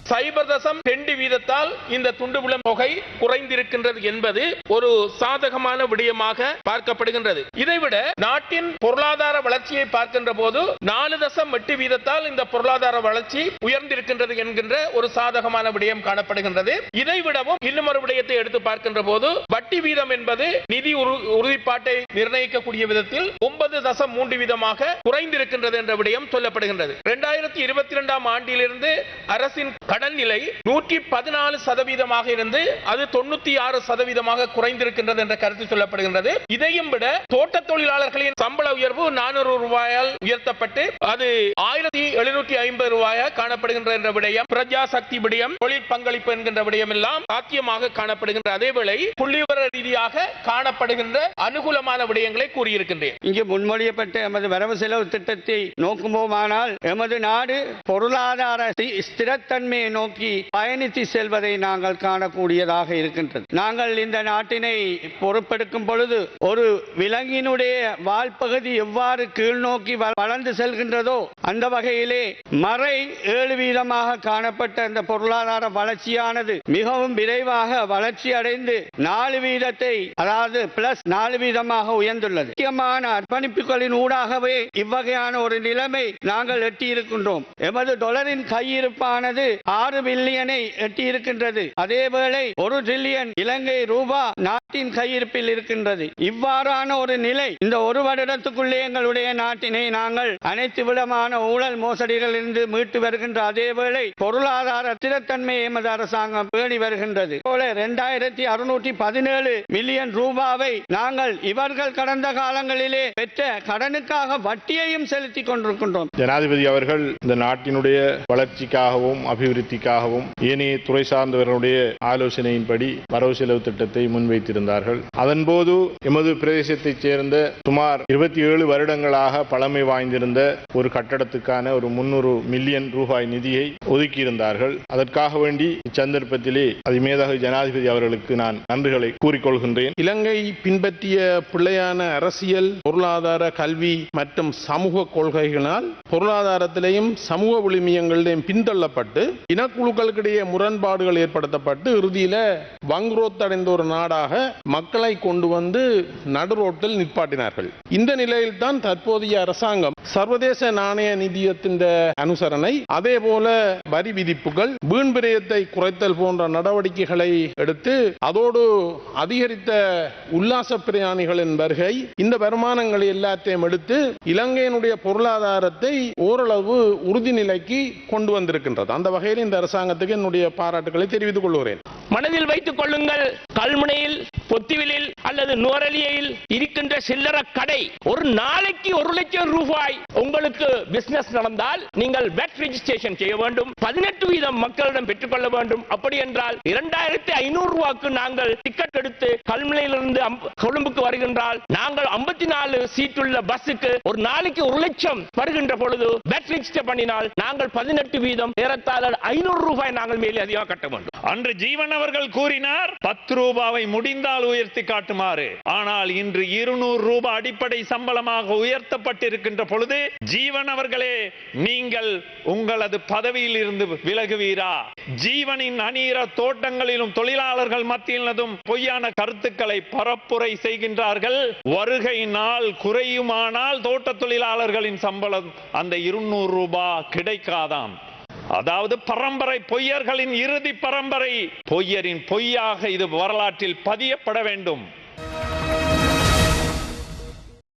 0.2% இந்த துண்டு விழும் தொகை குறைந்திருக்கின்றது என்பது ஒரு சாதகமான விடயமாக பார்க்கப்படுகின்றது. இதைவிட நாட்டின் பொருளாதார வளர்ச்சியை பார்க்கின்ற போது 4.8% இந்த பொருளாதார வளர்ச்சி உயர்ந்திருக்கின்றது என்கின்ற ஒரு சாதகமான விடயம் காணப்படுகின்றது. இதைவிடவும் இன்னும் ஒரு விடயத்தை எடுத்து பார்க்கின்ற போது வட்டி வீதம் என்பது நிதி உறுதிப்பாட்டை நிர்ணயிக்கக்கூடிய விதத்தில் 9.3% குறைந்திருக்கின்றது என்ற விடயம் சொல்லப்படுகின்றது. 2022 ஆண்டிலிருந்து அரசின் கடன் நிலை 114% இருந்து அது 96% குறைந்திருக்கின்றது என்ற கருத்து சொல்லப்படுகின்றது. இதையும் விட தோட்ட தொழிலாளர்களின் சம்பள உயர்வு 400 ரூபாயால் உயர்த்தப்பட்டு அது 1750 ரூபாயாக காணப்படுகின்ற என்ற விடயம், பிரஜா சக்தி விடயம், தொழில் பங்களிப்பு என்கின்ற விடயம் எல்லாம் சாத்தியமாக காணப்படுகின்ற அதேவேளை புள்ளிவிவர ரீதியாக காணப்படுகின்ற அனுகூலமான விடயங்களை கூறியிருக்கின்றேன். இங்கு முன்மொழியப்பட்ட எமது வரவு செலவு திட்டத்தை நோக்கும்போமானால் எமது நாடு பொருளாதார ஸ்திரத்தன்மையை நோக்கி பயணித்து செல்வதை நாங்கள் காணக்கூடியதாக இருக்கின்றது. நாங்கள் இந்த நாட்டினை பொறுப்பெடுக்கும் பொழுது ஒரு விலங்கினுடைய வால்பகுதி எவ்வாறு கீழ் நோக்கி வளர்ந்து செல்கின்றதோ அந்த வகையிலே மறை 7% காணப்பட்ட இந்த பொருளாதார வளர்ச்சியானது மிகவும் விரைவாக வளர்ச்சி அடைந்து 4% அதாவது +4% உயர்ந்துள்ளது. முக்கியமான அர்ப்பணிப்புகளின் ஊடாகவே இவ்வகையான ஒரு நிலைமை நாங்கள் எட்டியிருக்கின்றோம். எமது டாலரின் கையிருப்பானது 6 பில்லியனை எட்டியிருக்கின்றது. அதேவேளை 1 டிரில்லியன் இலங்கை ரூபா நாட்டின் கையிருப்பில் இருக்கின்றது. இவ்வாறான ஒரு நிலை இந்த ஒரு வருடத்துக்குள்ளே எங்களுடைய நாட்டினை நாங்கள் அனைத்து விதமான ஊழல் மோசடிகளிலிருந்து மீட்டு வருகின்ற அதேவேளை பொருளாதார ஸ்திரத்தன்மையை எமது அரசாங்கம் பேணி வருகின்றது. 2617 மில்லியன் ரூபாவை நாங்கள் இவர்கள் கடந்த காலங்களிலே பெற்ற கடனுக்காக வட்டியையும் செலுத்திக் கொண்டிருக்கின்றோம். ஜனாதிபதி அவர்கள் இந்த நாட்டினுடைய வளர்ச்சிக்காகவும் அபிவிருத்திக்காகவும் ஏனைய துறை சார்ந்தவர்களுடைய ஆலோசனையின்படி வரவு செலவு திட்டத்தை முன்வைத்திருந்தார்கள். அதன்போது எமது பிரதேசத்தைச் சேர்ந்த சுமார் 27 வருடங்களாக பழமை வாய்ந்திருந்த ஒரு கட்டடத்துக்கான ஒரு 300 மில்லியன் ரூபாய் நிதியை ஒதுக்கியிருந்தார்கள். அதற்காக வேண்டி இச்சந்தர்ப்பத்திலே அதிமேதகு ஜனாதிபதி அவர்களுக்கு நான் நன்றிகளை கூறிக்கொள்கின்றேன். இலங்கை பின்பற்றிய பிள்ளையான அரசியல், பொருளாதார, கல்வி மற்றும் சமூக கொள்கைகளால் பொருளாதாரத்திலேயும் சமூக விழுமியங்களிலேயும் பின்தள்ளப்பட்டு இனக்குழுக்களுக்கிடையே முரண்பாடுகள் ஏற்படுத்தப்பட்டு இறுதியில வங்குரோத்தடைந்த ஒரு நாடாக மக்களை கொண்டு வந்து நடுரோட்டில் நிற்பாட்டினார்கள். இந்த நிலையில் தான் தற்போதைய அரசாங்கம் சர்வதேச நாணய நிதியத்தின் அனுசரணை, அதே போல வரி விதிப்புகள், வீண் விரயத்தை குறைத்தல் போன்ற நடவடிக்கைகளை எடுத்து அதோடு அதிகரித்த உல்லாச பிரயாணிகளின் வருகை, இந்த வருமானங்களை எல்லாத்தையும் எடுத்து இலங்கையினுடைய பொருளாதாரத்தை ஓரளவு உறுதி நிலைக்கு கொண்டு வந்திருக்கின்றது. அந்த வகையில் இந்த அரசாங்கத்துக்கு என்னுடைய பாராட்டுகளை தெரிவித்துக் கொள்கிறேன். மனதில் வைத்துக் கொள்ளுங்கள், கல்முனையில், பொத்திவிலில் அல்லது நுவரெலியில் இருக்கின்ற சில்லற கடை ஒரு நாளைக்கு 1 லட்சம் ரூபாய் உங்களுக்கு பிசினஸ் நடந்தால் நீங்கள் வெட் ரெஜிஸ்ட்ரேஷன் செய்ய வேண்டும். 18% மக்களிடம் பெற்றுக்கொள்ள வேண்டும். அப்படி என்றால் 2500 ரூபாய்க்கு நாங்கள் டிக்கெட் எடுத்து கல்முனையிலிருந்து கொழும்புக்கு வருகின்றால் நாங்கள் 54 சீட்டுள்ள பஸ்ஸுக்கு ஒரு நாளைக்கு 1 லட்சம் வருகின்ற பொழுது வெட் ரெஜிஸ்டர் பண்ணினால் நாங்கள் 18% ஏறத்தாழ 500 ரூபாய் நாங்கள் மேலே அதிகமாக கட்ட வேண்டும். அன்று ஜீவன் அவர்கள் கூறினார் 10 ரூபாவை முடிந்தால் உயர்த்தி காட்டுமாறு. ஆனால் இன்று 200 ரூபாய் அடிப்படை சம்பளமாக உயர்த்தப்பட்டிருக்கின்ற பொழுது ஜீவன் அவர்களே, நீங்கள் உங்களது பதவியில் இருந்து விலகுவீரா? ஜீவனின் அநீர தோட்டங்களிலும் தொழிலாளர்கள் மத்தியிலும் பொய்யான கருத்துக்களை பரப்புரை செய்கின்றார்கள். வருகை நாள் குறையுமானால் தோட்ட தொழிலாளர்களின் சம்பளம் அந்த 200 ரூபாய் கிடைக்காதாம். அதாவது பரம்பரை பொய்யர்களின் இறுதி பரம்பரை. பொய்யரின் பொய்யாக இது வரலாற்றில் பதியப்பட வேண்டும்.